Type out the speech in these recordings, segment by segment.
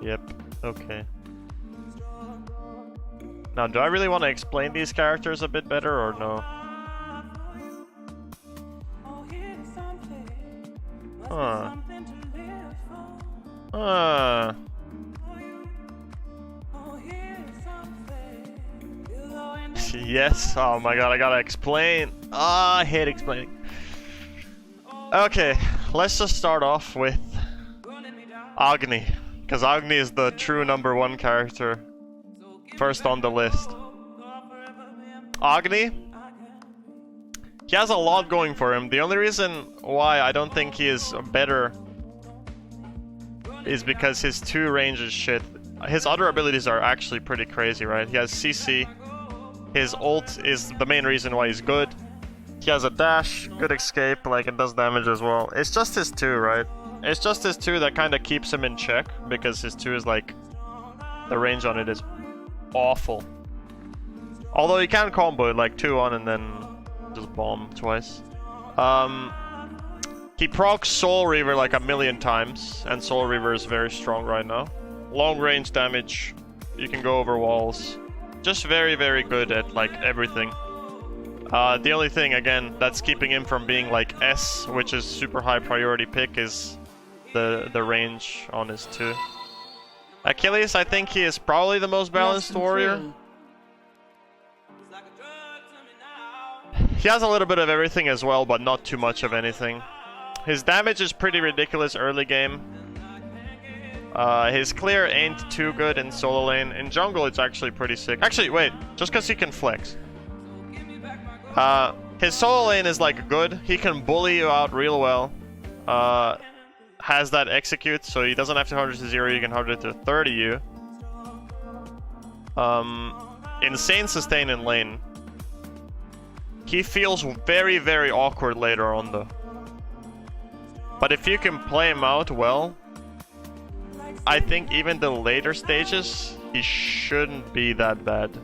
Yep, okay. Now, do I really want to explain these characters a bit better or no? Huh. Huh. Yes, oh my god, I gotta explain. I hate explaining. Okay, let's just start off with Agni, because Agni is the true #1 character. First on the list. Agni, he has a lot going for him. The only reason why I don't think he is better is because his 2 range is shit. His other abilities are actually pretty crazy, right? He has CC. His ult is the main reason why he's good. He has a dash, good escape, like it does damage as well. It's just his 2, right? It's just his 2 that kind of keeps him in check, because his 2 is like, the range on it is awful. Although you can combo it like 2 on and then just bomb twice. He procs Soul Reaver like 1,000,000 times, and Soul Reaver is very strong right now. Long range damage, you can go over walls. Just very, very good at like everything. The only thing, again, that's keeping him from being like S, which is super high priority pick, is the range on his 2. Achilles, I think he is probably the most balanced warrior. He has a little bit of everything as well, but not too much of anything. His damage is pretty ridiculous early game. His clear ain't too good in solo lane. In jungle, it's actually pretty sick. Actually, wait, just because he can flex. His solo lane is like good. He can bully you out real well. Has that execute, so he doesn't have to 100 to 0, you can 100 to 30 you. Insane sustain in lane. He feels very, very awkward later on though. But if you can play him out well, I think even the later stages, he shouldn't be that bad.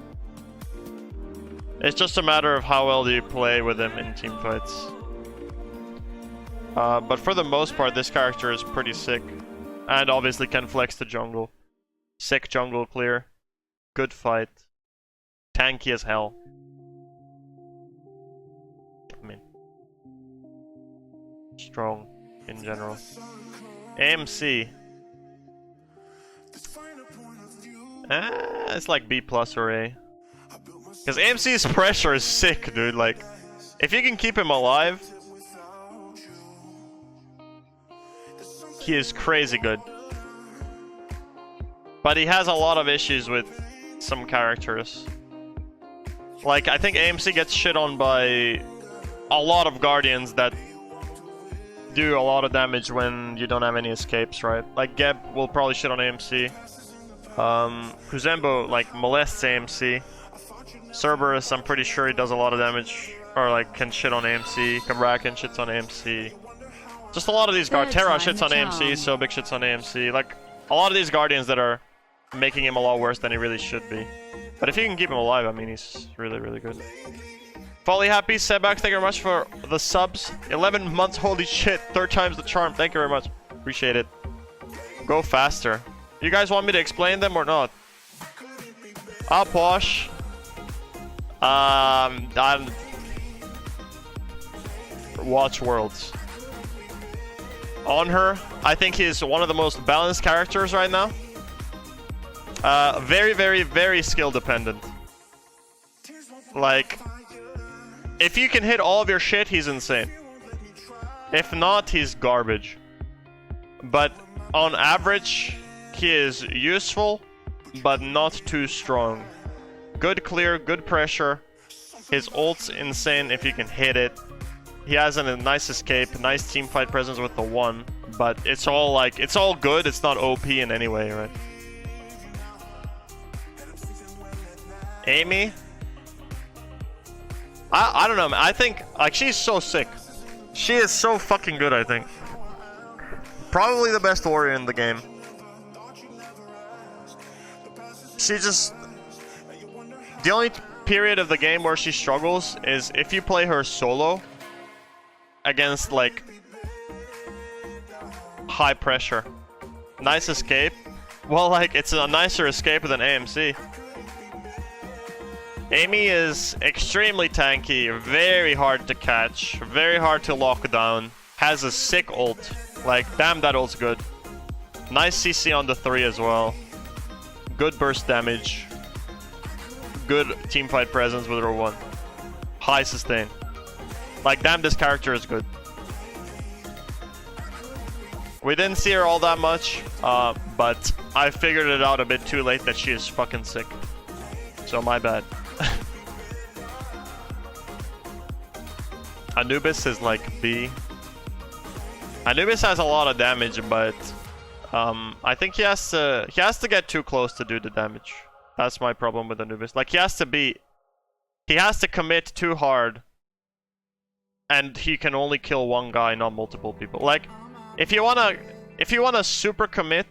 It's just a matter of how well do you play with him in team fights. But for the most part, this character is pretty sick. And obviously can flex the jungle. Sick jungle clear. Good fight. Tanky as hell. I mean, strong in general. AMC. It's like B+ or A. Because AMC's pressure is sick, dude. Like, if you can keep him alive, he is crazy good. But he has a lot of issues with some characters. Like, I think AMC gets shit on by a lot of Guardians that do a lot of damage when you don't have any escapes, right? Like, Geb will probably shit on AMC. Kuzembo, like, molests AMC. Cerberus, I'm pretty sure he does a lot of damage, or like can shit on AMC. Kamraken shits on AMC. Just a lot of these guards. Terra shits on AMC, so big shits on AMC. Like, a lot of these Guardians that are making him a lot worse than he really should be. But if you can keep him alive, I mean, he's really, really good. Folly Happy, Sebak, thank you very much for the subs. 11 months, holy shit. 3rd time's the charm. Thank you very much. Appreciate it. Go faster. You guys want me to explain them or not? Ah, Posh. Watch Worlds. On her, I think he's one of the most balanced characters right now. Very, very, very skill dependent. Like, if you can hit all of your shit, he's insane. If not, he's garbage. But on average, he is useful, but not too strong. Good clear, good pressure. His ult's insane if you can hit it. He has a nice escape, nice team fight presence with the 1, but it's all like, it's all good, it's not OP in any way, right? Amy? I don't know, man. I think, like, she's so sick. She is so fucking good, I think. Probably the best warrior in the game. She just... The only period of the game where she struggles is if you play her solo against, like, high pressure. Nice escape, Well, like, it's a nicer escape than AMC. Amy is extremely tanky, very hard to catch, very hard to lock down, has a sick ult. Like, damn, that ult's good. Nice CC on the 3 as well. Good burst damage. Good teamfight presence with her 1. High sustain. Like, damn, this character is good. We didn't see her all that much, but I figured it out a bit too late that she is fucking sick. So my bad. Anubis is like B. Anubis has a lot of damage, but I think he has to get too close to do the damage. That's my problem with Anubis. Like, he has to commit too hard, and he can only kill one guy, not multiple people. Like, if you wanna super commit,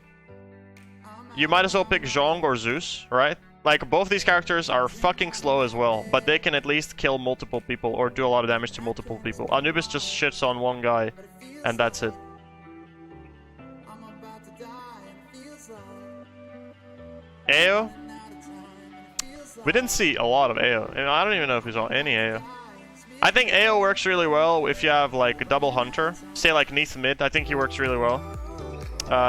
you might as well pick Zhong or Zeus, right? Like, both these characters are fucking slow as well, but they can at least kill multiple people or do a lot of damage to multiple people. Anubis just shits on one guy, and that's it. AO? We didn't see a lot of AO. And I don't even know if we saw any AO. I think AO works really well if you have, like, a double hunter. Say, like, Neath mid. I think he works really well.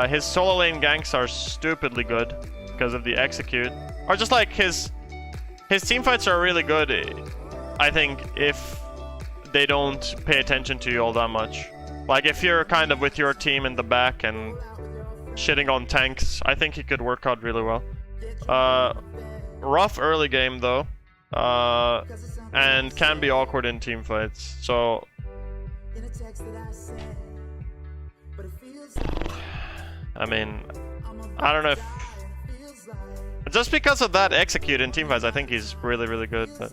His solo lane ganks are stupidly good because of the execute. Or just, like, his teamfights are really good, I think, if they don't pay attention to you all that much. Like, if you're kind of with your team in the back and shitting on tanks, I think he could work out really well. Rough early game, though. And can be awkward in team fights. So I mean, I don't know if just because of that execute in team fights, I think he's really, really good. But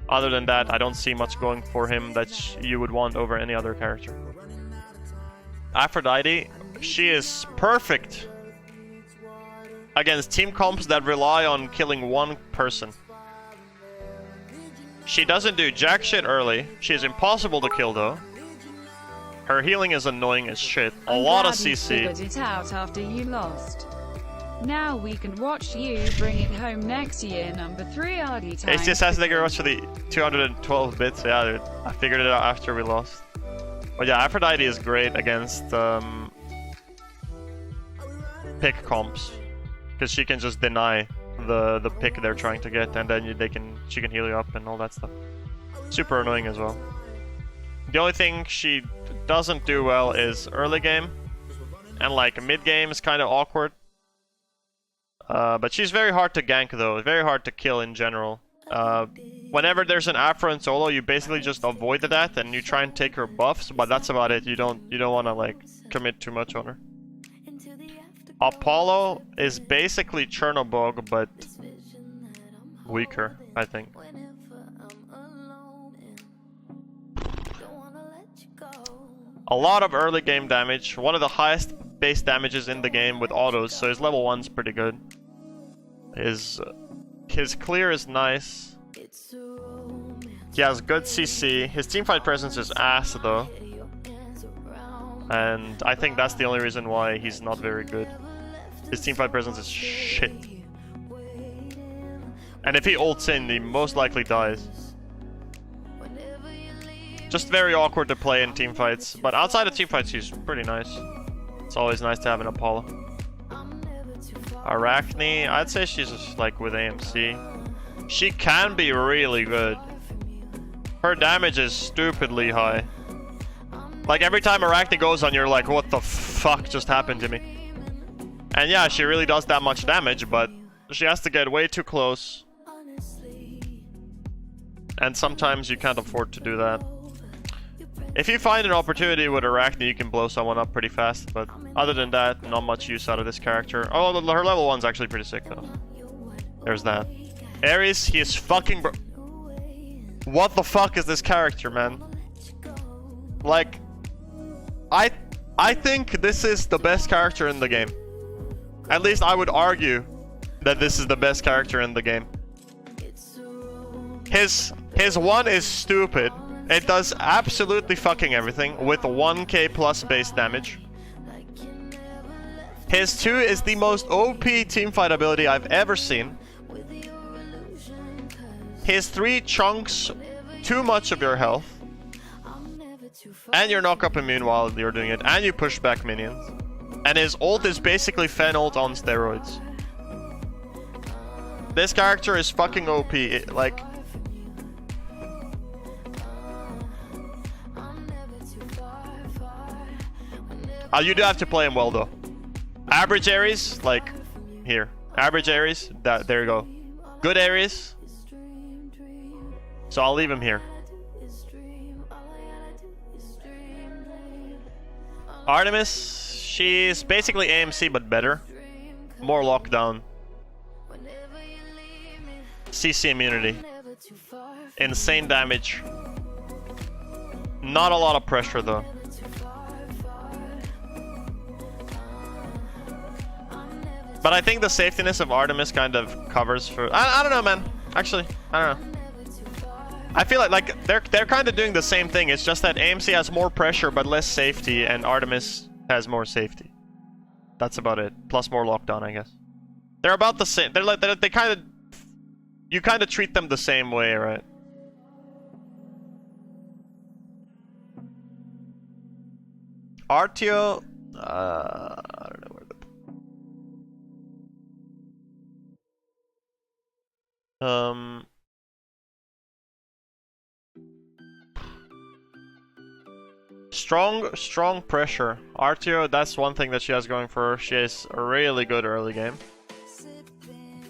other than that, I don't see much going for him that you would want over any other character. Aphrodite, she is perfect against team comps that rely on killing one person. She doesn't do jack shit early. She is impossible to kill though. Her healing is annoying as shit. A lot of CC. You figured it out after you lost. Now we can watch you bring it home next year, number 3 RD time. HTS has to watch for the 212 bits. Yeah, dude. I figured it out after we lost. But yeah, Aphrodite is great against pick comps. Because she can just deny the pick they're trying to get, and then she can heal you up and all that stuff. Super annoying as well. The only thing she doesn't do well is early game, and like mid game is kind of awkward. But she's very hard to gank though, very hard to kill in general. Whenever there's an Aphro in solo, you basically just avoid that and you try and take her buffs, but that's about it. You don't want to like commit too much on her. Apollo is basically Chernobog, but weaker, I think. A lot of early game damage, one of the highest base damages in the game with autos, so his level 1's pretty good. His clear is nice. He has good CC. His teamfight presence is ass though. And I think that's the only reason why he's not very good. His teamfight presence is shit. And if he ults in, he most likely dies. Just very awkward to play in teamfights. But outside of teamfights, he's pretty nice. It's always nice to have an Apollo. Arachne, I'd say she's just like with AMC. She can be really good. Her damage is stupidly high. Like every time Arachne goes on, you're like, what the fuck just happened to me? And yeah, she really does that much damage, but she has to get way too close. And sometimes you can't afford to do that. If you find an opportunity with Arachne, you can blow someone up pretty fast, but other than that, not much use out of this character. Oh, her level 1's actually pretty sick though. There's that. Ares, he is fucking what the fuck is this character, man? Like, I think this is the best character in the game. At least I would argue that this is the best character in the game. His 1 is stupid. It does absolutely fucking everything with 1k plus base damage. His 2 is the most OP teamfight ability I've ever seen. His 3 chunks too much of your health. And you're knock-up immune while you're doing it. And you push back minions. And his ult is basically Fen ult on steroids. This character is fucking OP. Like... you do have to play him well though. Average Ares, like here. Average Ares, there you go. Good Ares. So I'll leave him here. Artemis, she's basically AMC but better. More lockdown. CC immunity. Insane damage. Not a lot of pressure though. But I think the safetiness of Artemis kind of covers for... I don't know, man. Actually, I don't know. I feel like they're kind of doing the same thing. It's just that AMC has more pressure but less safety, and Artemis has more safety. That's about it. Plus more lockdown, I guess. They're about the same. They kind of... You kind of treat them the same way, right? Artio... I don't know where the... Strong pressure. Artio, that's one thing that she has going for her. She has a really good early game.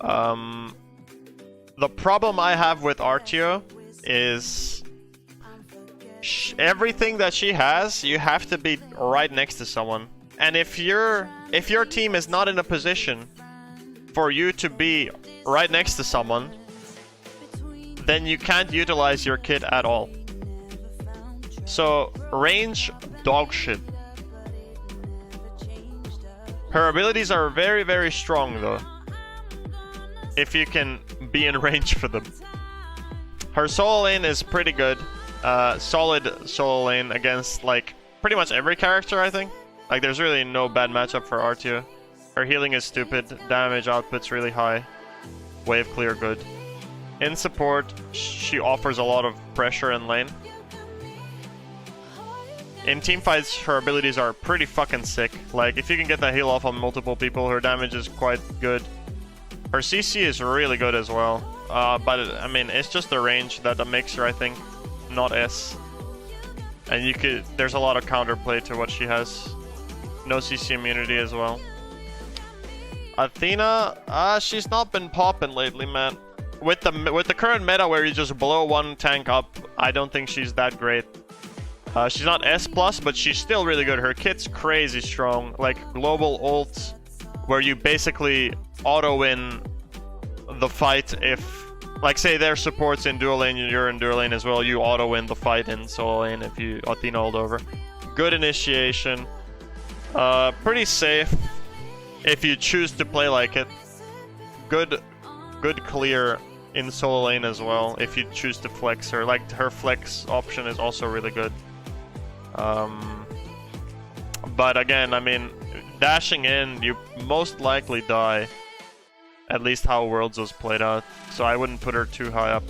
The problem I have with Artio is everything that she has, you have to be right next to someone. And if your team is not in a position for you to be right next to someone, then you can't utilize your kit at all. So, range, dog shit. Her abilities are very, very strong though. If you can be in range for them. Her solo lane is pretty good. Solid solo lane against like pretty much every character, I think. Like there's really no bad matchup for Artio. Her healing is stupid, damage output's really high. Wave clear good. In support, she offers a lot of pressure in lane. In teamfights, her abilities are pretty fucking sick. Like, if you can get that heal off on multiple people, her damage is quite good. Her CC is really good as well. But, I mean, it's just the range that makes her, I think, not S. And there's a lot of counterplay to what she has. No CC immunity as well. Athena, she's not been popping lately, man. With the current meta where you just blow one tank up, I don't think she's that great. She's not S+, but she's still really good. Her kit's crazy strong. Like, global ult, where you basically auto-win the fight if... Like, say their support's in dual lane, you're in dual lane as well, you auto-win the fight in solo lane if you Athena ult over. Good initiation. Pretty safe if you choose to play like it. Good clear in solo lane as well if you choose to flex her. Like, her flex option is also really good. But again, I mean, dashing in, you most likely die. At least how Worlds was played out. So I wouldn't put her too high up.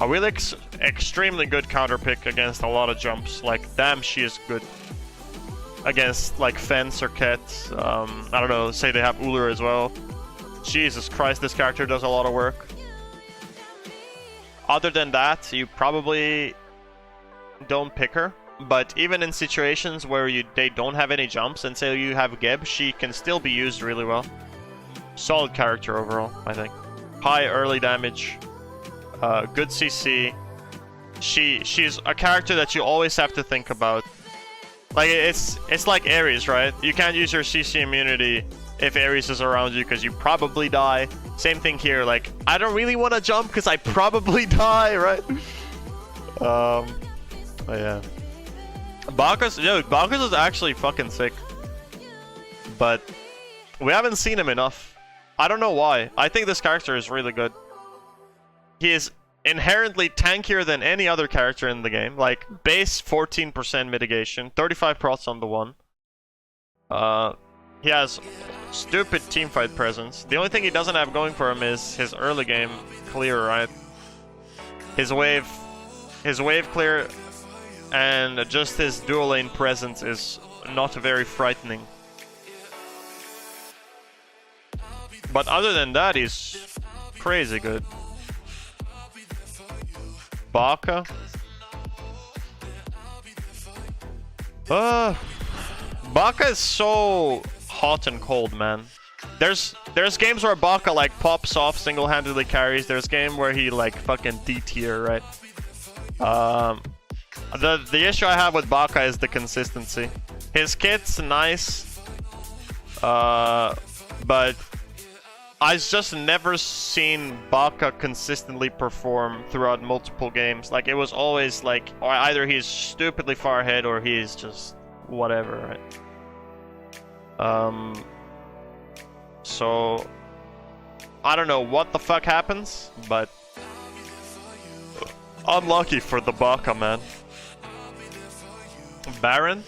A really extremely good counter pick against a lot of jumps. Like, damn, she is good. Against, like, Fence or Ket. I don't know, say they have Ullr as well. Jesus Christ, this character does a lot of work. Other than that, you probably don't pick her. But even in situations where they don't have any jumps, and say you have Geb, she can still be used really well. Solid character overall, I think. High early damage, good CC. She's a character that you always have to think about. Like, it's like Ares, right? You can't use your CC immunity if Ares is around you because you probably die. Same thing here, like, I don't really want to jump because I probably die, right? But yeah. Bacchus is actually fucking sick. But we haven't seen him enough. I don't know why. I think this character is really good. He is inherently tankier than any other character in the game. Like, base 14% mitigation, 35 procs on the one. He has stupid teamfight presence. The only thing he doesn't have going for him is his early game clear, right? His wave clear and just his dual lane presence is not very frightening. But other than that, he's crazy good. Baka. Baka is so hot and cold, man. There's games where Baka like pops off, single-handedly carries. There's game where he like fucking D-tier, right? The issue I have with Baka is the consistency. His kit's nice, but I've just never seen Baka consistently perform throughout multiple games. Like, it was always like, or either he's stupidly far ahead or he's just whatever, right? So I don't know what the fuck happens, but unlucky for the Baka, man. Baron?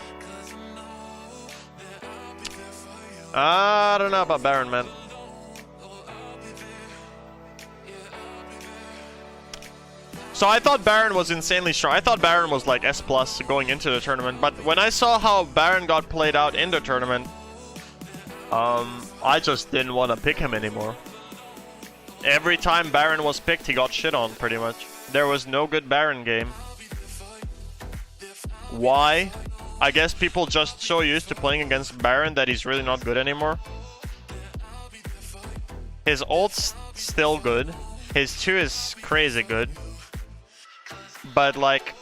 I don't know about Baron, man. So I thought Baron was insanely strong. I thought Baron was like S+ going into the tournament, but when I saw how Baron got played out in the tournament, I just didn't want to pick him anymore. Every time Baron was picked, he got shit on, pretty much. There was no good Baron game. Why? I guess people just so used to playing against Baron that he's really not good anymore. His ult's still good. His 2 is crazy good. But like,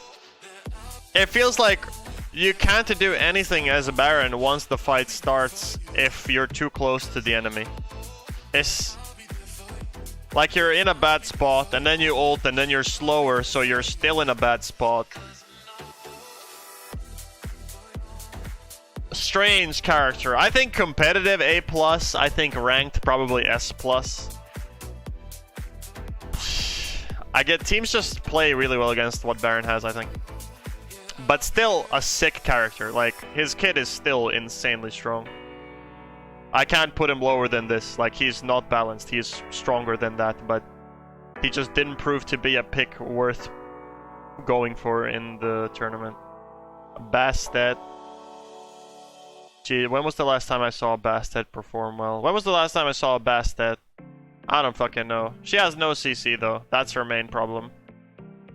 it feels like you can't do anything as a Baron once the fight starts if you're too close to the enemy. It's like you're in a bad spot and then you ult and then you're slower, so you're still in a bad spot. Strange character. I think competitive A+, I think ranked probably S+. I get teams just play really well against what Baron has, I think. But still a sick character. Like, his kit is still insanely strong. I can't put him lower than this. Like, he's not balanced. He's stronger than that, but he just didn't prove to be a pick worth going for in the tournament. Bastet. Gee, when was the last time I saw Bastet perform well? When was the last time I saw Bastet? I don't fucking know. She has no CC though. That's her main problem.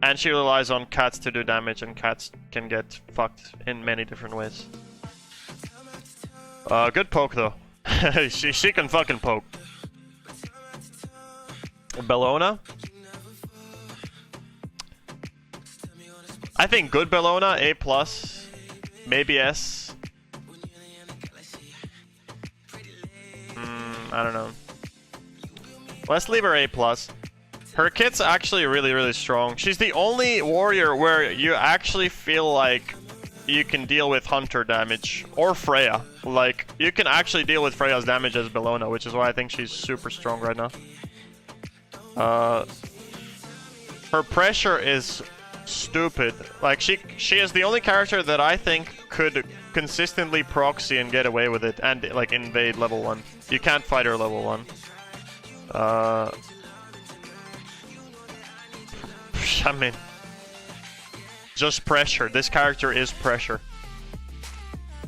And she relies on cats to do damage, and cats can get fucked in many different ways. Good poke though. she can fucking poke. Bellona? I think good Bellona, A+, maybe S. I don't know. Let's leave her A+. Her kit's actually really, really strong. She's the only warrior where you actually feel like you can deal with Hunter damage. Or Freya. Like, you can actually deal with Freya's damage as Bellona, which is why I think she's super strong right now. Her pressure is stupid. Like, she is the only character that I think could consistently proxy and get away with it and, like, invade level 1. You can't fight her level 1. I mean, just pressure. This character is pressure.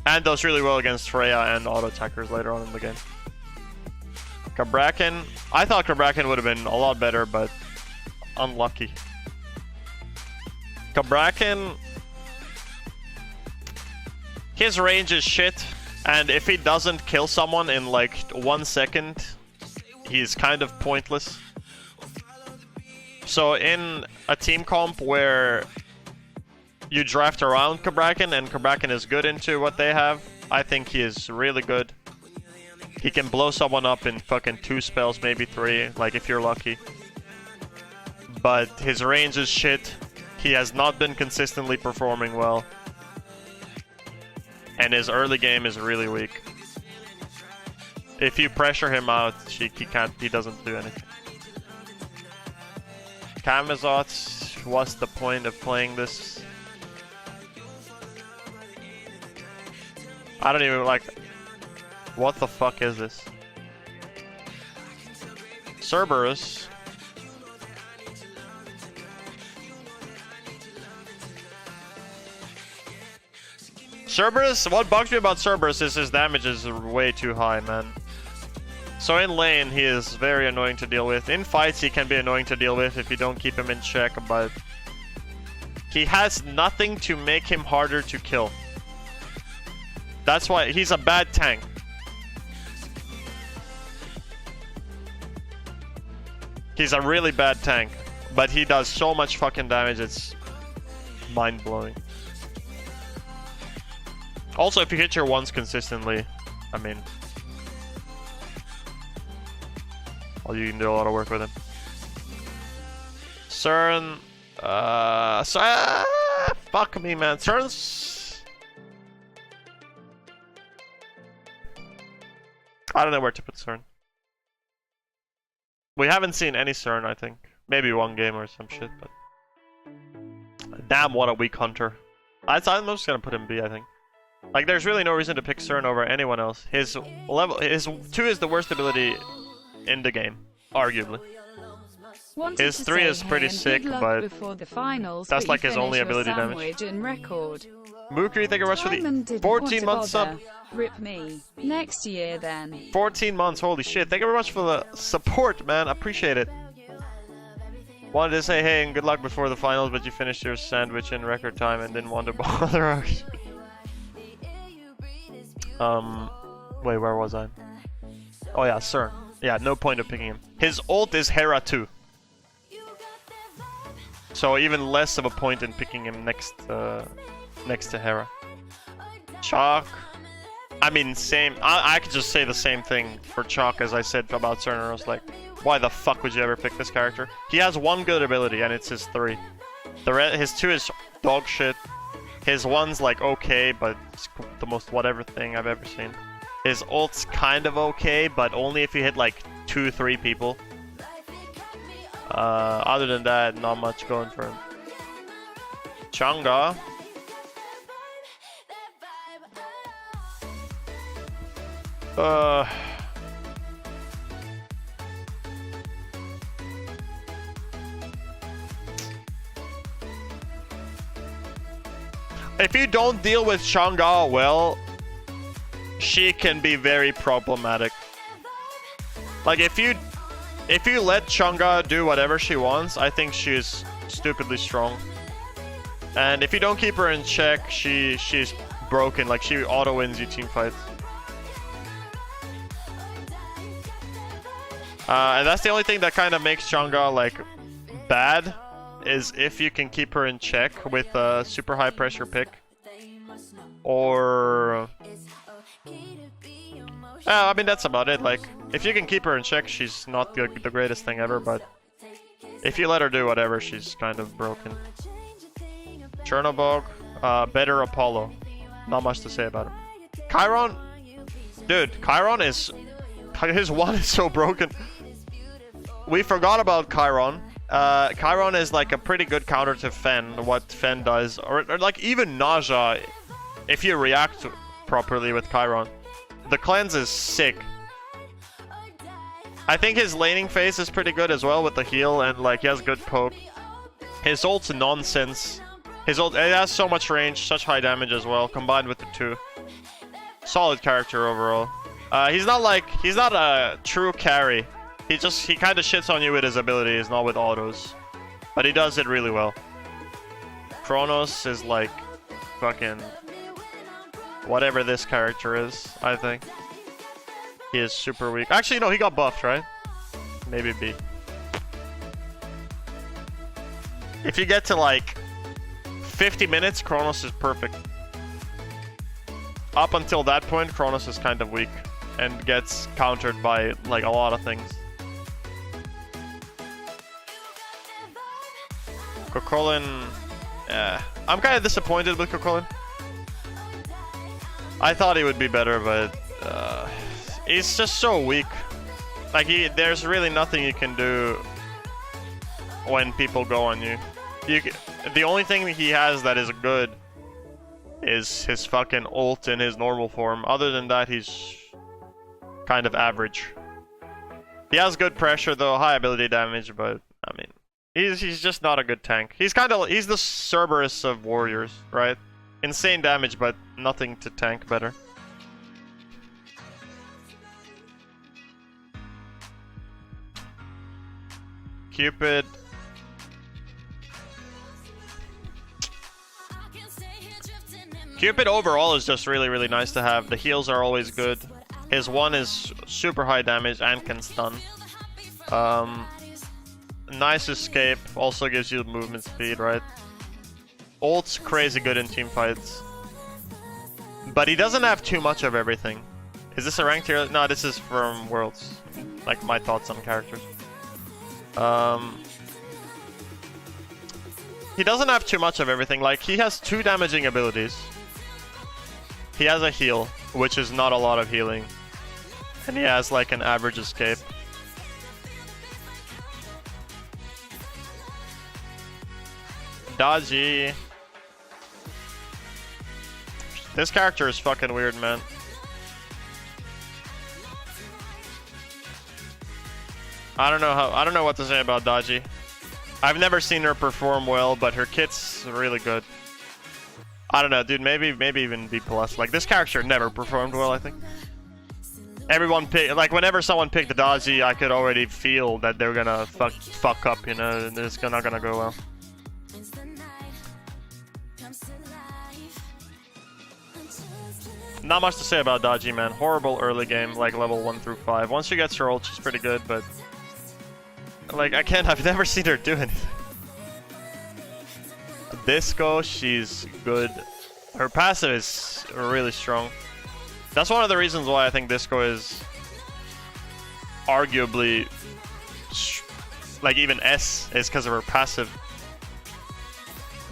And does really well against Freya and auto attackers later on in the game. Cabrakan. I thought Cabrakan would have been a lot better, but unlucky. Cabrakan, his range is shit, and if he doesn't kill someone in like 1 second, he's kind of pointless. So in a team comp where you draft around Cabrakan and Cabrakan is good into what they have, I think he is really good. He can blow someone up in fucking 2 spells, maybe 3, like if you're lucky. But his range is shit. He has not been consistently performing well. And his early game is really weak. If you pressure him out, he doesn't do anything. Camazotz, what's the point of playing this? I don't even like... What the fuck is this? Cerberus. Cerberus, what bugs me about Cerberus is his damage is way too high, man. So in lane, he is very annoying to deal with. In fights, he can be annoying to deal with if you don't keep him in check, but he has nothing to make him harder to kill. That's why he's a bad tank. He's a really bad tank, but he does so much fucking damage, it's mind-blowing. Also, if you hit your ones consistently, I mean, well, you can do a lot of work with him. CERN, fuck me, man. CERN's, I don't know where to put CERN. We haven't seen any CERN, I think. Maybe one game or some shit, but damn, what a weak hunter. I'm just gonna put him B, I think. Like, there's really no reason to pick CERN over anyone else. His 2 is the worst ability in the game, arguably. His 3 is pretty sick, but that's like his only ability damage. Mukri, thank you very much for the 14 months sub. Rip me. Next year then. 14 months, holy shit. Thank you very much for the support, man. Appreciate it. Wanted to say hey and good luck before the finals, but you finished your sandwich in record time and didn't want to bother us. Wait, where was I? Oh yeah, CERN. Yeah, no point of picking him. His ult is Hera 2. So even less of a point in picking him next to Hera. Chalk. I mean, same. I could just say the same thing for Chalk as I said about CERN. I was like, why the fuck would you ever pick this character? He has one good ability, and it's his 3. His 2 is dog shit. His 1's like okay, but it's the most whatever thing I've ever seen. His ult's kind of okay, but only if you hit like 2-3 people. Other than that, not much going for him. Chang'e. If you don't deal with Chang'e well, she can be very problematic. Like if you let Chang'e do whatever she wants, I think she's stupidly strong. And if you don't keep her in check, she's broken. Like she auto wins you team fights. And that's the only thing that kind of makes Chang'e like bad, is if you can keep her in check with a super high pressure pick. Or I mean, that's about it. Like, if you can keep her in check, she's not the greatest thing ever, but if you let her do whatever, she's kind of broken. Chernobog, better Apollo. Not much to say about him. Chiron, dude, Chiron is, his 1 is so broken. We forgot about Chiron. Chiron is like a pretty good counter to Fen, what Fen does, or like even Naja, if you react properly with Chiron. The cleanse is sick. I think his laning phase is pretty good as well with the heal, and like he has good poke. His ult's nonsense. His ult, it has so much range, such high damage as well, combined with the 2. Solid character overall. He's not a true carry. He kind of shits on you with his abilities, not with autos. But he does it really well. Kronos is like fucking whatever this character is, I think. He is super weak. Actually, no, he got buffed, right? Maybe B. If you get to like 50 minutes, Kronos is perfect. Up until that point, Kronos is kind of weak and gets countered by like a lot of things. Kokolin, I'm kind of disappointed with Kokolin. I thought he would be better, but he's just so weak. Like there's really nothing you can do when people go on you. The only thing he has that is good is his fucking ult in his normal form. Other than that, he's kind of average. He has good pressure though, high ability damage, but I mean, he's just not a good tank. He's the Cerberus of warriors, right? Insane damage, but nothing to tank better. Cupid. Cupid overall is just really, really nice to have. The heals are always good. His one is super high damage and can stun. Nice escape, also gives you movement speed, right? Ult's crazy good in team fights. But he doesn't have too much of everything. Is this a ranked tier? No, this is from Worlds. Like my thoughts on characters. He doesn't have too much of everything. Like, he has 2 damaging abilities. He has a heal, which is not a lot of healing. And he has like an average escape. Dodgy. This character is fucking weird, man. I don't know what to say about Dodgy. I've never seen her perform well, but her kit's really good. I don't know, dude, maybe even B+. Like, this character never performed well, I think. Everyone picked, like, whenever someone picked the Dodgy, I could already feel that they're gonna fuck up, you know, and it's not gonna go well. Not much to say about Dodgy, man. Horrible early game, like level 1 through 5. Once she gets her ult, she's pretty good, but... like, I've never seen her do anything. Disco, she's good. Her passive is really strong. That's one of the reasons why I think Disco is arguably like even S, is because of her passive.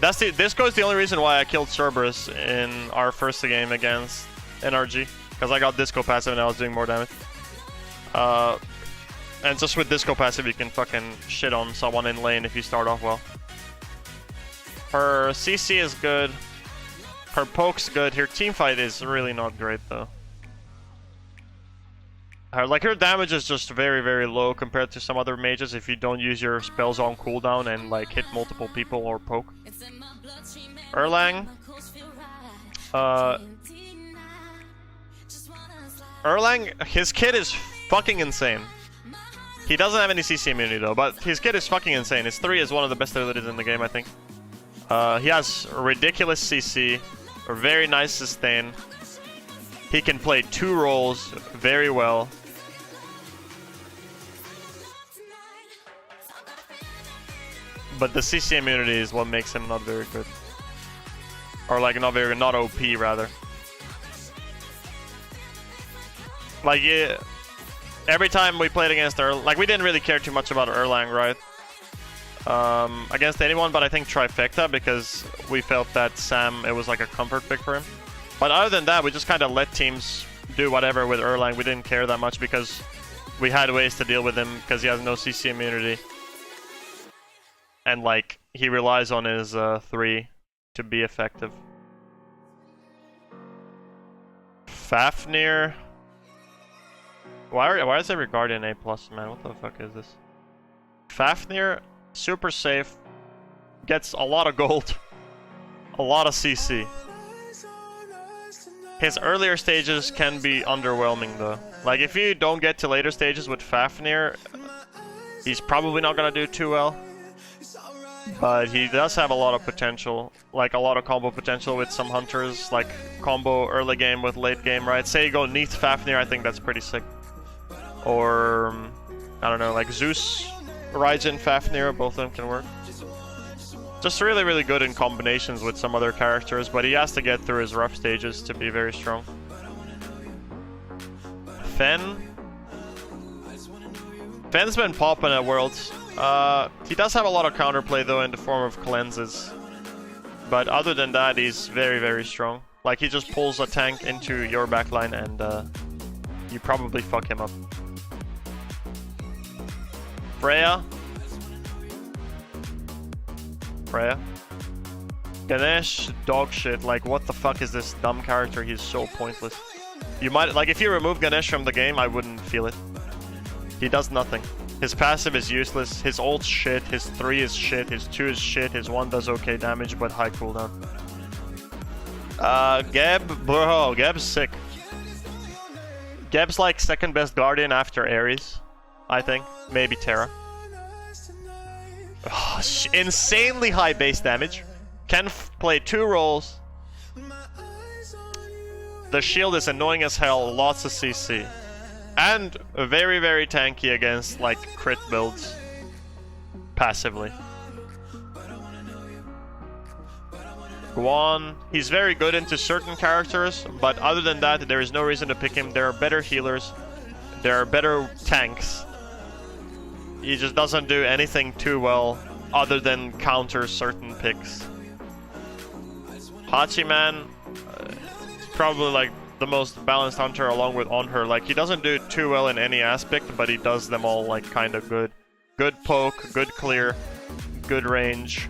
Disco is the only reason why I killed Cerberus in our first game against NRG, because I got Disco passive and I was doing more damage. And just with Disco passive, you can fucking shit on someone in lane if you start off well. Her CC is good. Her poke's good. Her teamfight is really not great though. Her damage is just very, very low compared to some other mages if you don't use your spells on cooldown and like hit multiple people or poke. Erlang. Erlang, his kit is fucking insane. He doesn't have any CC immunity though, but his kit is fucking insane. His 3 is one of the best abilities in the game, I think. He has ridiculous CC, a very nice sustain. He can play 2 roles very well. But the CC immunity is what makes him not very good. Or like not OP rather. Like, yeah, every time we played against like, we didn't really care too much about Erlang, right? Against anyone, but I think Trifecta, because we felt that Sam, it was like a comfort pick for him. But other than that, we just kind of let teams do whatever with Erlang. We didn't care that much because we had ways to deal with him because he has no CC immunity. And like, he relies on his 3 to be effective. Fafnir. Why is every Guardian A+, man? What the fuck is this? Fafnir, super safe, gets a lot of gold, a lot of CC. His earlier stages can be underwhelming though. Like, if you don't get to later stages with Fafnir, he's probably not gonna do too well. But he does have a lot of potential, like a lot of combo potential with some hunters, like combo early game with late game, right? Say you go Neath Fafnir, I think that's pretty sick. Or, I don't know, like Zeus, Raijin, Fafnir, both of them can work. Just really, really good in combinations with some other characters, but he has to get through his rough stages to be very strong. Fenn's been popping at Worlds. He does have a lot of counterplay though in the form of cleanses. But other than that, he's very, very strong. Like, he just pulls a tank into your backline and you probably fuck him up. Freya. Ganesh, dog shit. Like, what the fuck is this dumb character? He's so pointless. You might, like, if you remove Ganesh from the game, I wouldn't feel it. He does nothing. His passive is useless, his ult's shit, his 3 is shit, his 2 is shit, his 1 does okay damage, but high cooldown. Geb, bro, Geb's sick. Geb's like second best Guardian after Ares, I think. Maybe Terra. Oh, insanely high base damage. Can play 2 roles. The shield is annoying as hell, lots of CC. And very, very tanky against like crit builds. Passively. Guan, he's very good into certain characters, but other than that, there is no reason to pick him. There are better healers. There are better tanks. He just doesn't do anything too well other than counter certain picks. Hachiman, probably like the most balanced hunter along with Onher. Like, he doesn't do too well in any aspect, but he does them all like kind of good. Good poke, good clear, good range,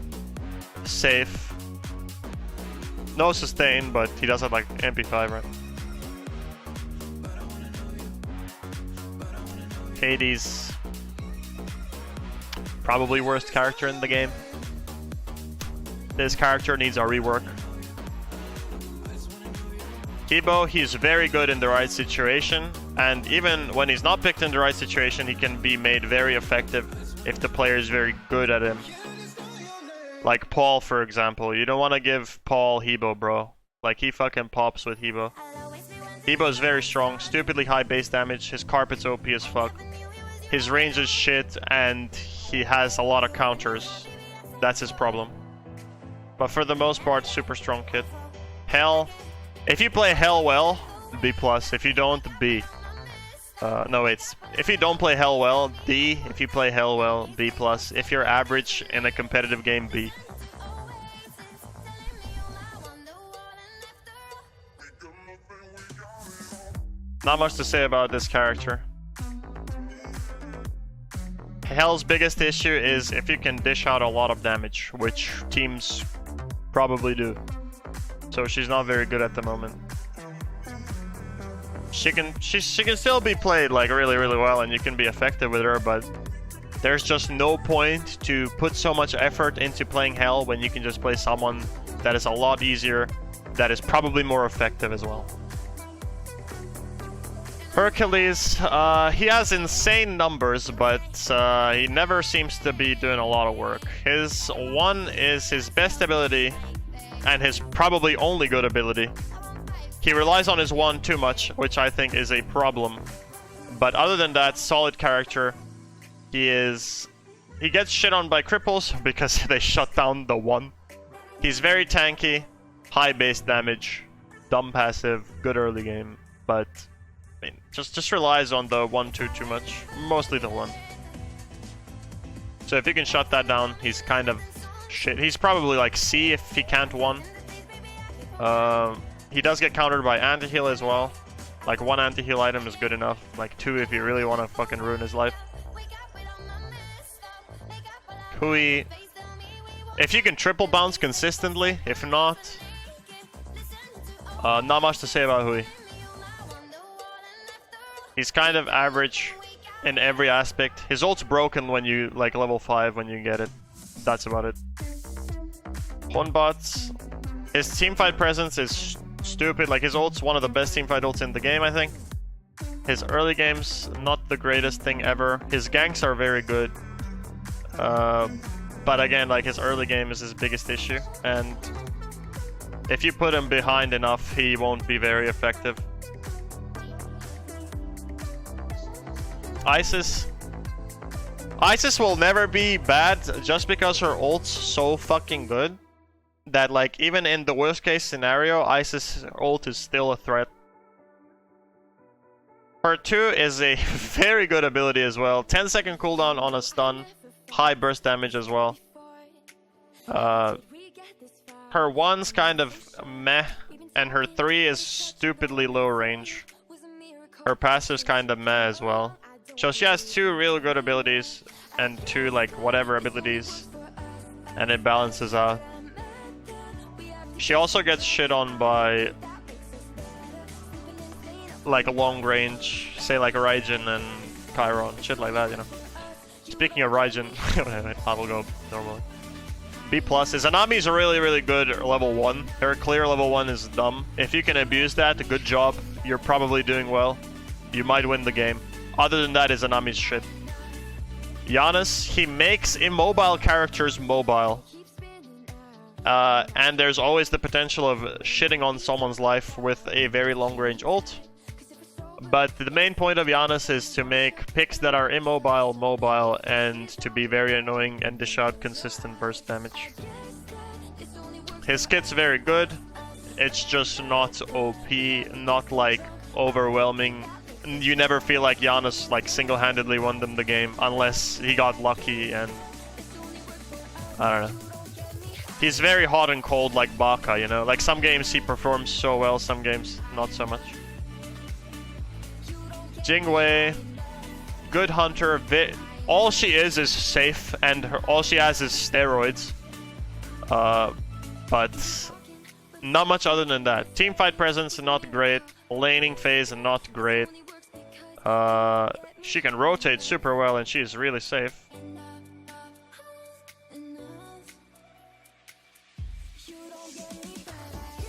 safe. No sustain, but he does have like MP5, right? Hades. Probably worst character in the game. This character needs a rework. Kibo, he's very good in the right situation, and even when he's not picked in the right situation, he can be made very effective if the player is very good at him. Like Paul, for example. You don't want to give Paul Hebo, bro. Like, he fucking pops with Hebo. Hebo is very strong, stupidly high base damage, his carpet's OP as fuck. His range is shit, and he has a lot of counters. That's his problem. But for the most part, super strong kid. Hell, if you play Hell well, B+. If you don't, B. No, wait. If you don't play Hell well, D. If you play Hell well, B+. If you're average in a competitive game, B. Not much to say about this character. Hell's biggest issue is if you can dish out a lot of damage, which teams probably do. So she's not very good at the moment. She can still be played like really well, and you can be effective with her, but there's just no point to put so much effort into playing Hell when you can just play someone that is a lot easier, that is probably more effective as well. Hercules, he has insane numbers, but he never seems to be doing a lot of work. His 1 is his best ability, and his probably only good ability. He relies on his 1 too much, which I think is a problem. But other than that, solid character. He gets shit on by cripples because they shut down the 1. He's very tanky, high base damage, dumb passive, good early game, but I mean, just relies on the 1-2 too much. Mostly the 1. So if you can shut that down, he's kind of shit. He's probably like C if he can't 1. He does get countered by anti-heal as well. Like 1 anti-heal item is good enough. Like 2 if you really want to fucking ruin his life. Hui, if you can triple bounce consistently, if not much to say about Hui. He's kind of average in every aspect. His ult's broken when you like level 5 when you get it. That's about it. Honbots, his teamfight presence is stupid. Like, his ult's one of the best teamfight ults in the game, I think. His early game's not the greatest thing ever. His ganks are very good. But again, like, his early game is his biggest issue. And if you put him behind enough, he won't be very effective. Isis will never be bad just because her ult's so fucking good that, like, even in the worst case scenario, Isis ult is still a threat. Her 2 is a very good ability as well. 10-second cooldown on a stun, high burst damage as well. Her 1's kind of meh, and her 3 is stupidly low range. Her passive's kind of meh as well. So she has 2 real good abilities and 2 like whatever abilities, and it balances out. She also gets shit on by like a long range, say like Raijin and Chiron, shit like that, you know. Speaking of Raijin, I will go normally. B+. Izanami's really good level 1. Her clear level 1 is dumb. If you can abuse that, good job. You're probably doing well. You might win the game. Other than that, Izanami's shit. Giannis, he makes immobile characters mobile. And there's always the potential of shitting on someone's life with a very long range ult. But the main point of Giannis is to make picks that are immobile, mobile, and to be very annoying and dish out consistent burst damage. His kit's very good. It's just not OP, not like overwhelming. You never feel like Giannis like single-handedly won them the game unless he got lucky and I don't know. He's very hot and cold like Baka, you know? Like some games he performs so well, some games not so much. Jingwei, good hunter. All she is safe, and all she has is steroids. But not much other than that. Teamfight presence, not great. Laning phase, not great. She can rotate super well, and she's really safe.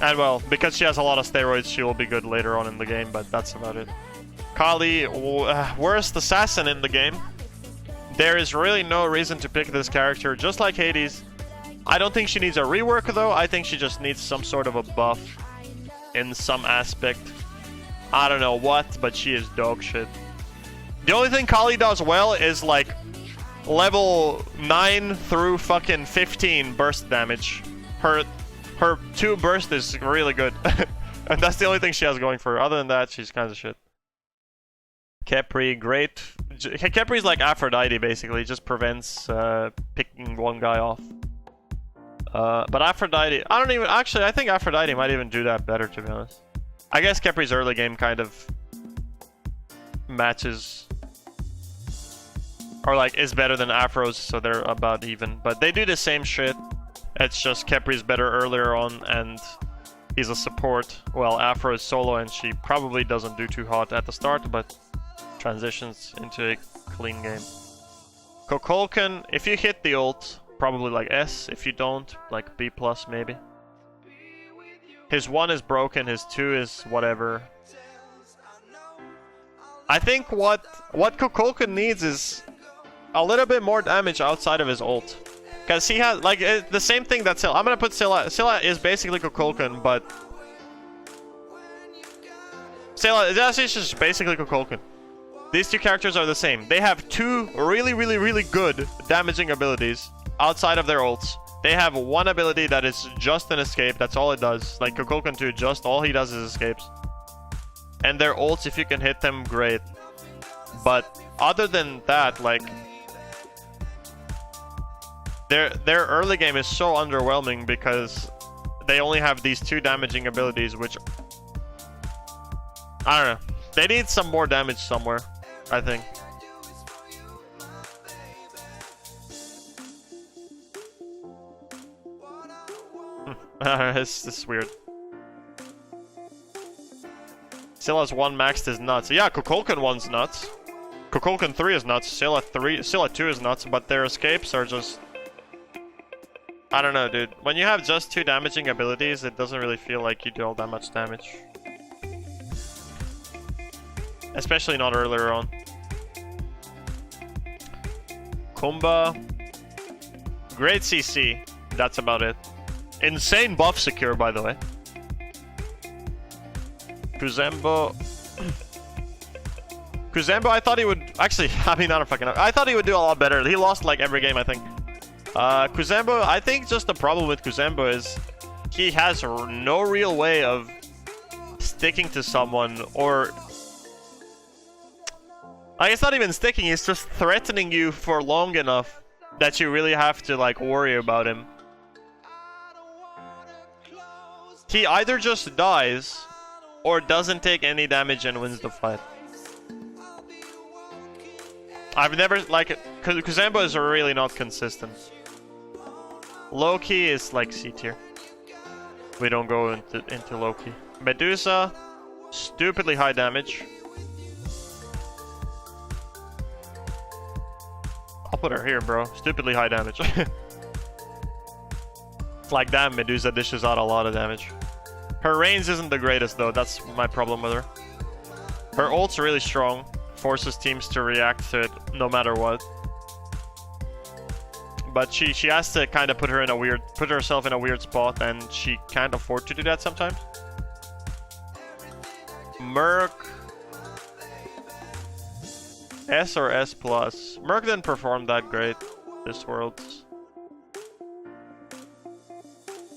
And well, because she has a lot of steroids, she will be good later on in the game, but that's about it. Kali, worst assassin in the game. There is really no reason to pick this character, just like Hades. I don't think she needs a rework though, I think she just needs some sort of a buff in some aspect. I don't know what, but she is dog shit. The only thing Kali does well is like level 9 through fucking 15 burst damage. Her 2 burst is really good. And that's the only thing she has going for her. Other than that, she's kind of shit. Khepri, great. Khepri's like Aphrodite, basically. Just prevents picking one guy off. But Aphrodite... I think Aphrodite might even do that better, to be honest. I guess Khepri's early game kind of matches... Or like, is better than Afro's, so they're about even. But they do the same shit. It's just Khepri's better earlier on, and he's a support. Well, Afro is solo, and she probably doesn't do too hot at the start, but transitions into a clean game. Kukulkan, if you hit the ult, probably like S. If you don't, like B+, maybe. His 1 is broken, his 2 is whatever. I think what Kukulkan needs is a little bit more damage outside of his ult. Because he has, like, the same thing that Scylla. I'm gonna put Scylla. Scylla is basically Kukulkan, but... Scylla is just basically Kukulkan. These two characters are the same. They have 2 really good damaging abilities outside of their ults. They have 1 ability that is just an escape. That's all it does. Like, Kukulkan 2, just all he does is escapes. And their ults, if you can hit them, great. But other than that, like... Their early game is so underwhelming because they only have these 2 damaging abilities, which... I don't know. They need some more damage somewhere, I think. It's weird. Scylla's 1 maxed is nuts. Yeah, Kukulkan 1's nuts. Kukulkan 3 is nuts. Scylla 2 is nuts, but their escapes are just... I don't know, dude. When you have just 2 damaging abilities, it doesn't really feel like you do all that much damage. Especially not earlier on. Kumba. Great CC. That's about it. Insane buff secure, by the way. Kuzembo. Kuzembo, I thought he would... Actually, I mean, I don't fucking know. I thought he would do a lot better. He lost like every game, I think. Kuzembo, I think just the problem with Kuzembo is he has no real way of sticking to someone, or... Like, it's not even sticking, he's just threatening you for long enough that you really have to, like, worry about him. He either just dies, or doesn't take any damage and wins the fight. I've never, like, Kuzembo is really not consistent. Loki is like C tier. We don't go into Loki. Medusa, Stupidly high damage. I'll put her here, bro. Stupidly high damage. It's like, damn, Medusa dishes out a lot of damage. Her range isn't the greatest, though. That's my problem with her. Her ult's really strong. Forces teams to react to it no matter what. But she has to kind of put herself in a weird spot, and she can't afford to do that sometimes. Merc. S or S plus. Merc didn't perform that great this Worlds.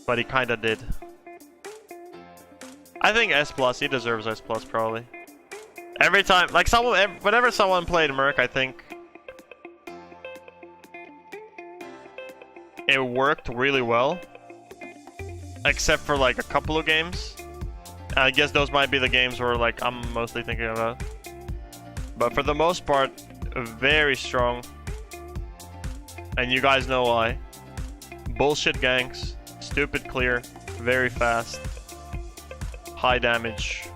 But he kinda did. I think S plus, he deserves S plus probably. Every time, like whenever someone played Merc, I think it worked really well. Except for like a couple of games. I guess those might be the games where like I'm mostly thinking about. But for the most part, very strong. And you guys know why. Bullshit ganks, stupid clear, very fast, high damage.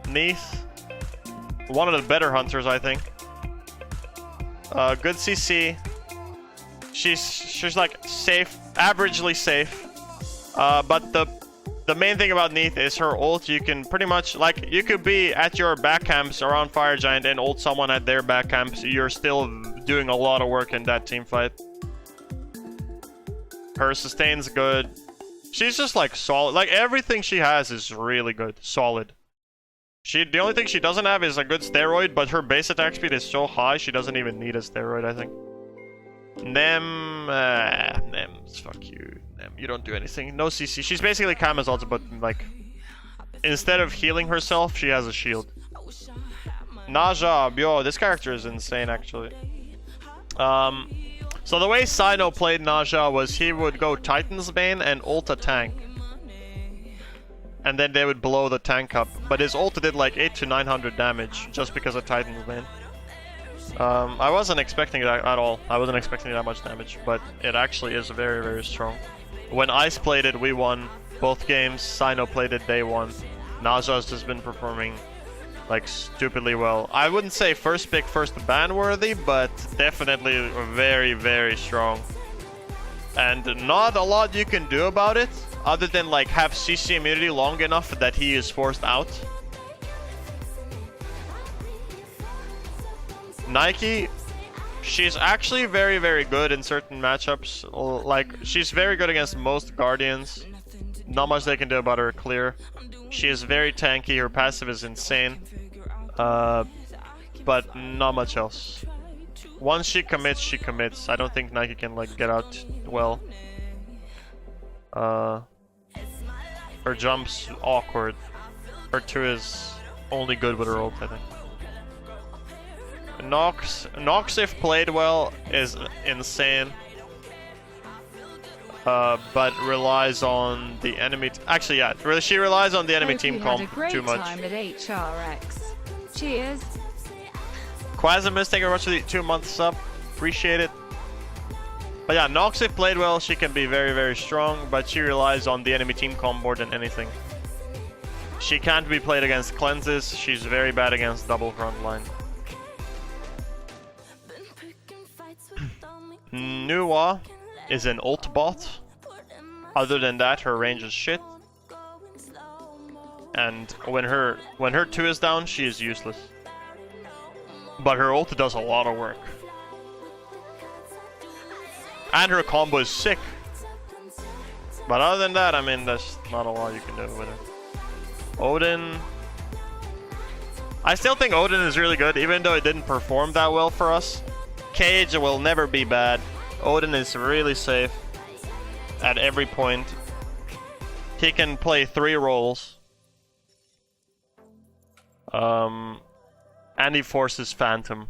Neath, one of the better hunters, I think. Good CC. She's like safe, averagely safe. But the main thing about Neath is her ult. You can pretty much, like, you could be at your back camps around Fire Giant and ult someone at their back camps. You're still doing a lot of work in that team fight. Her sustain's good. She's just like solid. Like everything she has is really good, solid. The only thing she doesn't have is a good steroid, but her base attack speed is so high she doesn't even need a steroid, I think. Nems, fuck you. Nem, you don't do anything. No CC. She's basically Kama's also, but like, instead of healing herself, she has a shield. Naja, yo, this character is insane, actually. So the way Sino played Naja was he would go Titan's Bane and ult a tank. And then they would blow the tank up. But his ult did like 800 to 900 damage just because of Titan's Bane. I wasn't expecting that at all. I wasn't expecting that much damage, but it actually is very, very strong. When Ice played it, we won both games. Sino played it, they won. Naja's just been performing like stupidly well. I wouldn't say first pick, first ban worthy, but definitely very, very strong. And not a lot you can do about it, other than like have CC immunity long enough that he is forced out. Nike, she's actually very, very good in certain matchups. Like, she's very good against most Guardians. Not much they can do about her clear. She is very tanky, her passive is insane. But not much else. Once she commits, she commits. I don't think Nike can, like, get out well. Her jump's awkward. Her 2 is only good with her ult, I think. Nox, if played well, is insane. But relies on the enemy... Actually, yeah, she relies on the enemy team comp too much. Time at HRX. Cheers. Quasimus, thank you very much for the 2 months sub. Appreciate it. But yeah, Nox, if played well, she can be very, very strong, but she relies on the enemy team comp more than anything. She can't be played against cleanses. She's very bad against double frontline. Nuwa is an ult bot. Other than that, her range is shit. And when her 2 is down, she is useless. But her ult does a lot of work. And her combo is sick. But other than that, I mean, there's not a lot you can do with her. Odin. I still think Odin is really good, even though it didn't perform that well for us. Cage will never be bad. Odin is really safe at every point. He can play 3 roles. And he forces Phantom.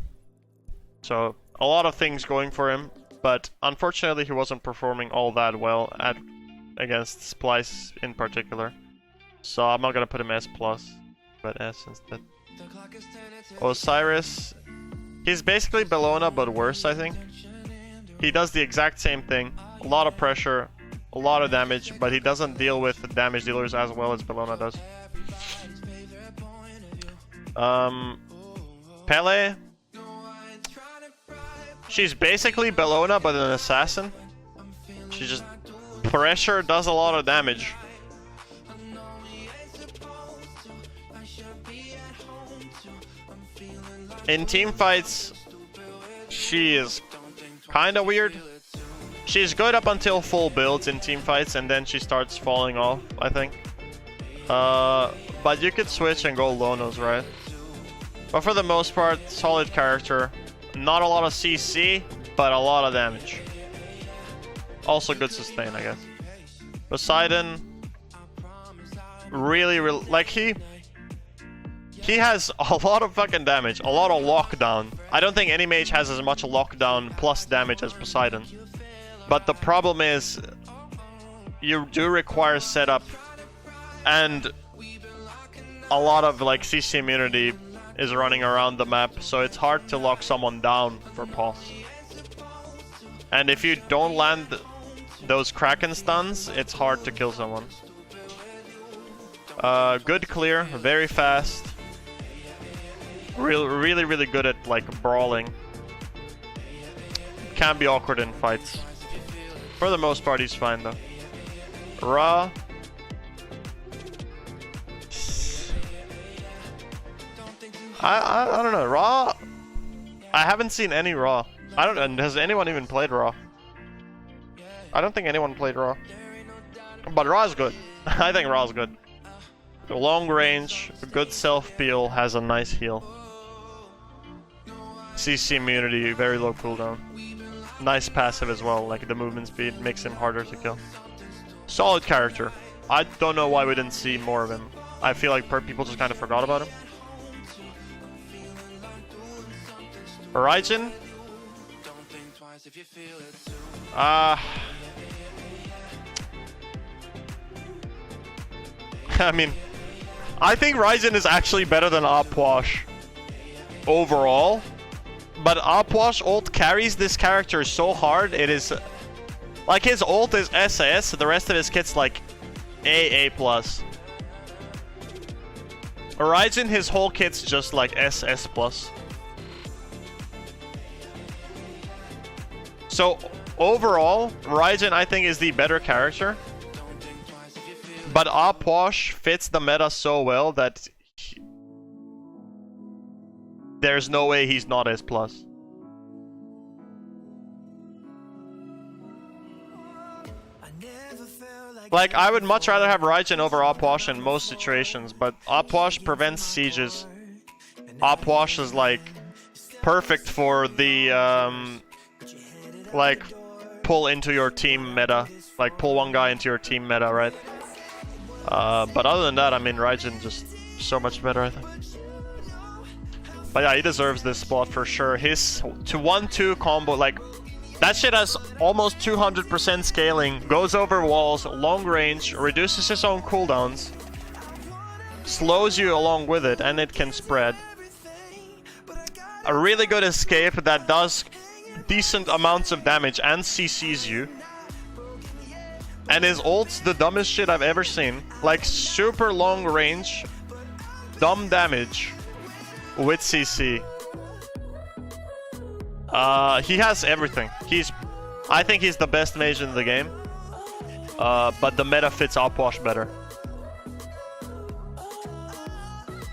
So, a lot of things going for him. But unfortunately, he wasn't performing all that well against Splice in particular. So I'm not gonna put him S+, but S instead. Osiris. He's basically Bellona, but worse, I think. He does the exact same thing. A lot of pressure, a lot of damage, but he doesn't deal with the damage dealers as well as Bellona does. Pele. She's basically Bellona, but an assassin. She just pressure does a lot of damage. In team fights, she is kind of weird. She's good up until full builds in team fights, and then she starts falling off, I think. But you could switch and go Lonos, right? But for the most part, solid character. Not a lot of CC, but a lot of damage. Also good sustain, I guess. Poseidon, really, like he has a lot of fucking damage, a lot of lockdown. I don't think any mage has as much lockdown plus damage as Poseidon. But the problem is, you do require setup, and a lot of like CC immunity is running around the map, so it's hard to lock someone down for pulse. And if you don't land those Kraken stuns, it's hard to kill someone. Good clear, very fast. Really good at like brawling. Can be awkward in fights. For the most part, he's fine though. Ra. I don't know. Ra. I haven't seen any Ra. I don't know. Has anyone even played Ra? I don't think anyone played Ra. But Ra is good. I think Ra is good. Long range, good self peel, has a nice heal. CC immunity, very low cooldown. Nice passive as well, like the movement speed makes him harder to kill. Solid character. I don't know why we didn't see more of him. I feel like people just kind of forgot about him. Raijin. I mean, I think Raijin is actually better than Opwash overall. But Opwash ult carries this character so hard, it is... Like, his ult is SS, the rest of his kit's like AA+. Raijin, his whole kit's just like SS+. So, overall, Raijin I think is the better character. But Opwash fits the meta so well that there's no way he's not S+. Like, I would much rather have Raijin over Opwash in most situations, but Opwash prevents sieges. Opwash is like perfect for the like pull into your team meta, like pull one guy into your team meta, right? But other than that, I mean, Raijin just so much better, I think. But yeah, he deserves this spot for sure. His 1-2 combo, like, that shit has almost 200% scaling, goes over walls, long range, reduces his own cooldowns, slows you along with it, and it can spread. A really good escape that does decent amounts of damage and CCs you. And his ult's the dumbest shit I've ever seen. Like, super long range, dumb damage with CC. He has everything. I think he's the best mage in the game. But the meta fits Opwash better.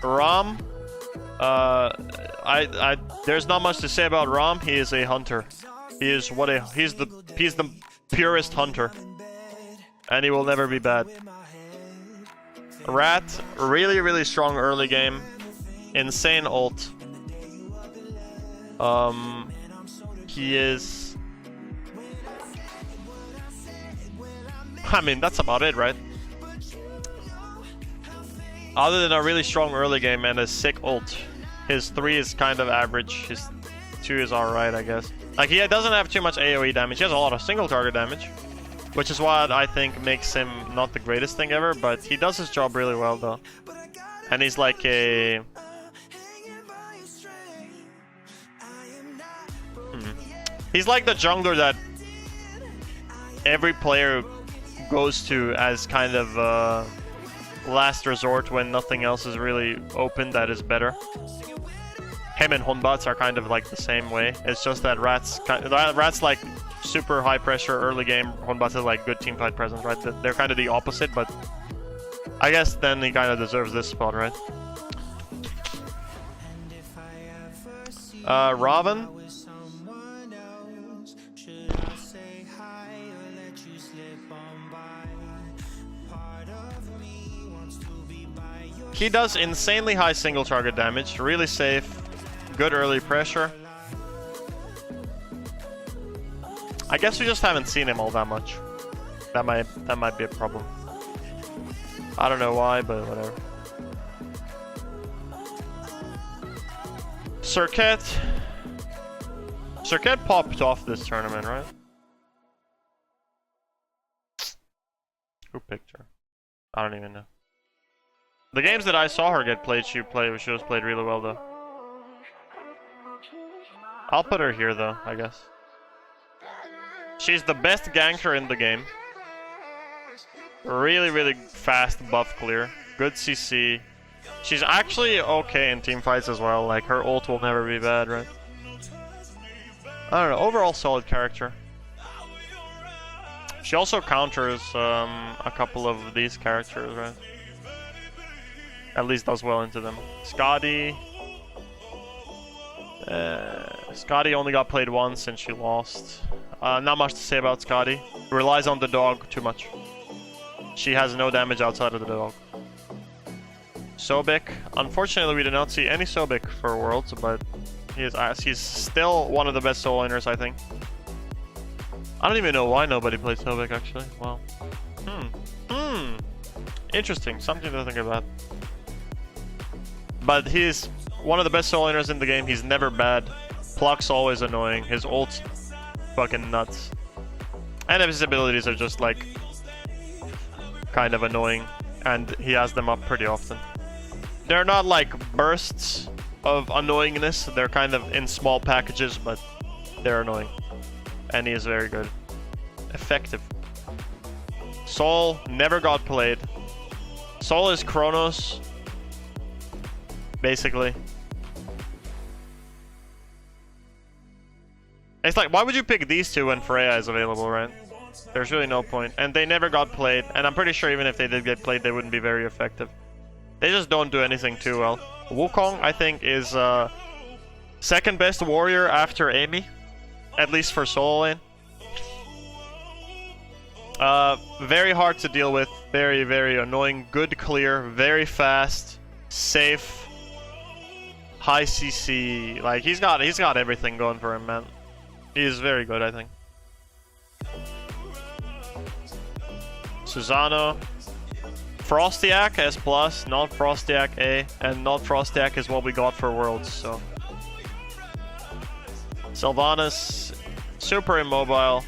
Ram. There's not much to say about Ram. He is a hunter. He's the purest hunter. And he will never be bad. Rat, really strong early game. Insane ult. He is... I mean, that's about it, right? Other than a really strong early game and a sick ult. His 3 is kind of average. His 2 is alright, I guess. Like, he doesn't have too much AoE damage. He has a lot of single target damage. Which is what I think makes him not the greatest thing ever, but he does his job really well, though. And he's like a... He's like the jungler that every player goes to as kind of last resort when nothing else is really open that is better. Him and Honbats are kind of like the same way. It's just that Rat's like super high pressure early game. Honbats is like good teamfight presence, right? They're kind of the opposite, but I guess then he kind of deserves this spot, right? Robin. He does insanely high single target damage, really safe, good early pressure. I guess we just haven't seen him all that much. That might be a problem. I don't know why, but whatever. Circuit popped off this tournament, right? Who picked her? I don't even know. The games that I saw her get played, she was played really well though. I'll put her here though, I guess. She's the best ganker in the game. Really, really fast buff clear. Good CC. She's actually okay in team fights as well. Like her ult will never be bad, right? I don't know. Overall solid character. She also counters a couple of these characters, right? At least does well into them. Skadi. Skadi only got played once and she lost. Not much to say about Skadi. Relies on the dog too much. She has no damage outside of the dog. Sobek. Unfortunately, we did not see any Sobek for Worlds, but he's still one of the best solo laners, I think. I don't even know why nobody played Sobek, actually. Wow. Interesting. Something to think about. But he's one of the best solo laners in the game. He's never bad. Pluck's always annoying. His ult's fucking nuts. And his abilities are just like kind of annoying. And he has them up pretty often. They're not like bursts of annoyingness. They're kind of in small packages, but they're annoying. And he is very good. Effective. Sol never got played. Sol is Chronos. Basically. It's like, why would you pick these two when Freya is available, right? There's really no point. And they never got played. And I'm pretty sure even if they did get played, they wouldn't be very effective. They just don't do anything too well. Wukong, I think, is second best warrior after Amy. At least for solo lane. Very hard to deal with. Very, very annoying. Good clear. Very fast. Safe. High CC. Like, he's got everything going for him, man. He is very good, I think. Susano. Frostiak S+, not Frostiak A, and not Frostiak is what we got for Worlds, so. Sylvanas, super immobile.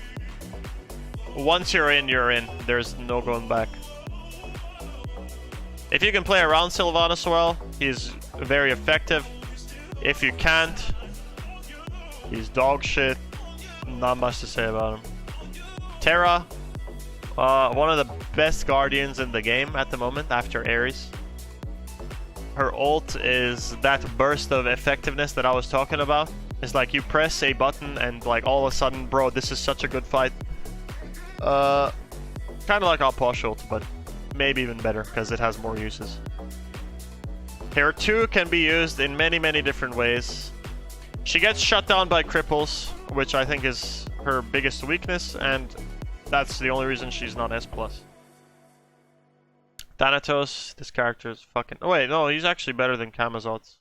Once you're in, you're in. There's no going back. If you can play around Sylvanas well, he's very effective. If you can't, he's dog shit. Not much to say about him. Terra, one of the best Guardians in the game at the moment after Ares. Her ult is that burst of effectiveness that I was talking about. It's like you press a button and like all of a sudden, bro, this is such a good fight. Kind of like our Posh ult, but maybe even better because it has more uses. Her 2 can be used in many, many different ways. She gets shut down by cripples, which I think is her biggest weakness, and that's the only reason she's not S+. Thanatos, this character is fucking... Oh wait, no, he's actually better than Camazotz.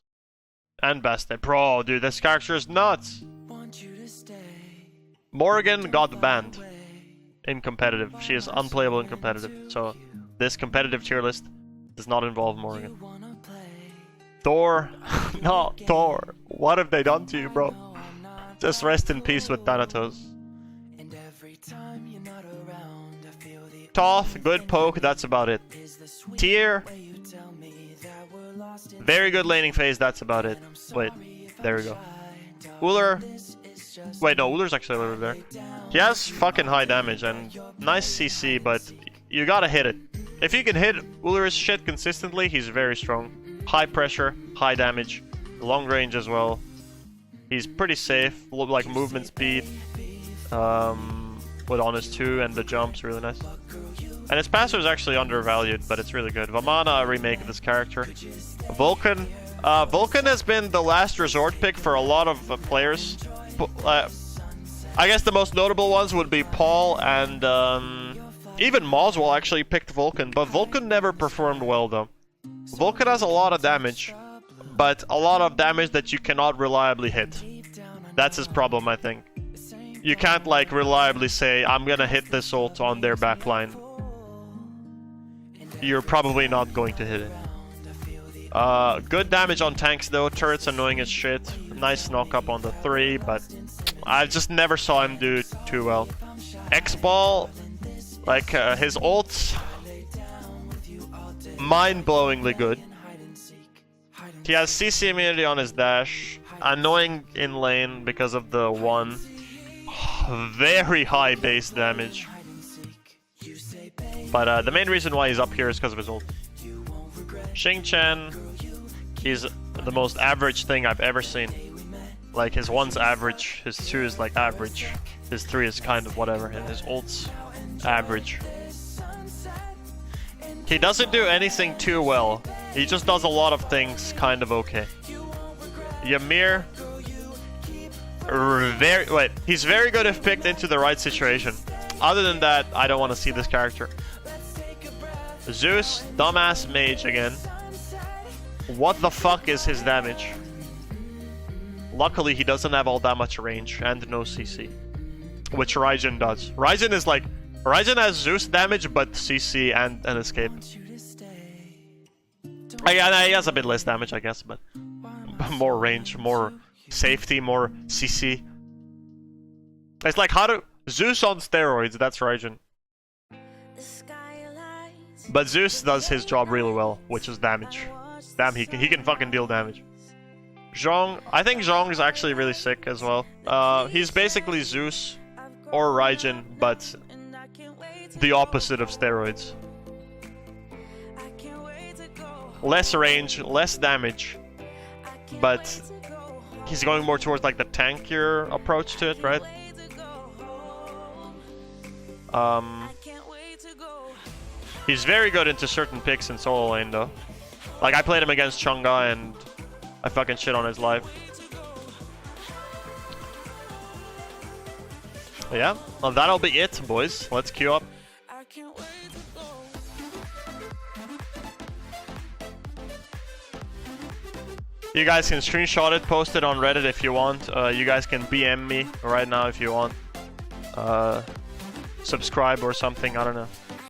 And Bastet. Bro, dude, this character is nuts! Morrigan got banned in competitive. She is unplayable in competitive, so this competitive tier list does not involve Morrigan. Thor. No, Thor. What have they done to you, bro? Just rest in peace with Thanatos. Toth, good poke, that's about it. Tier. Very good laning phase, that's about it. Wait, there we go. Uller. Wait, no, Uller's actually over there. He has fucking high damage and nice CC, but you gotta hit it. If you can hit Ulrich shit consistently, he's very strong. High pressure, high damage, long range as well. He's pretty safe, like movement speed. With on his 2 and the jump's really nice. And his passive is actually undervalued, but it's really good. Vamana remake of this character. Vulcan. Vulcan has been the last resort pick for a lot of players. I guess the most notable ones would be Paul and even Moswell actually picked Vulcan, but Vulcan never performed well though. Vulcan has a lot of damage, but a lot of damage that you cannot reliably hit. That's his problem, I think. You can't like reliably say, I'm gonna hit this ult on their backline. You're probably not going to hit it. Good damage on tanks though, turret's annoying as shit. Nice knock up on the 3, but I just never saw him do too well. X-Ball, like his ults, mind-blowingly good. He has CC immunity on his dash, annoying in lane because of the 1. Very high base damage. But the main reason why he's up here is because of his ult. Xing Chen, he's the most average thing I've ever seen. Like his 1's average, his 2 is like average, his 3 is kind of whatever, and his ult's average. He doesn't do anything too well. He just does a lot of things kind of okay. Ymir, he's very good if picked into the right situation. Other than that, I don't want to see this character. Zeus, dumbass mage again. What the fuck is his damage? Luckily, he doesn't have all that much range and no CC, which Raijin does. Raijin is like, Raijin has Zeus damage, but CC and an escape. Yeah, he has a bit less damage, I guess, but more range, more safety, more CC. It's like how to Zeus on steroids. That's Raijin. But Zeus does his job really well, which is damage. Damn, he can fucking deal damage. Zhong, I think Zhong is actually really sick as well. He's basically Zeus or Raijin, but the opposite of steroids. Less range, less damage, but he's going more towards like the tankier approach to it, right? He's very good into certain picks in solo lane though. Like I played him against Chang'e and I fucking shit on his life. Yeah, well that'll be it, boys. Let's queue up. You guys can screenshot it, post it on Reddit if you want. You guys can BM me right now if you want. Subscribe or something, I don't know.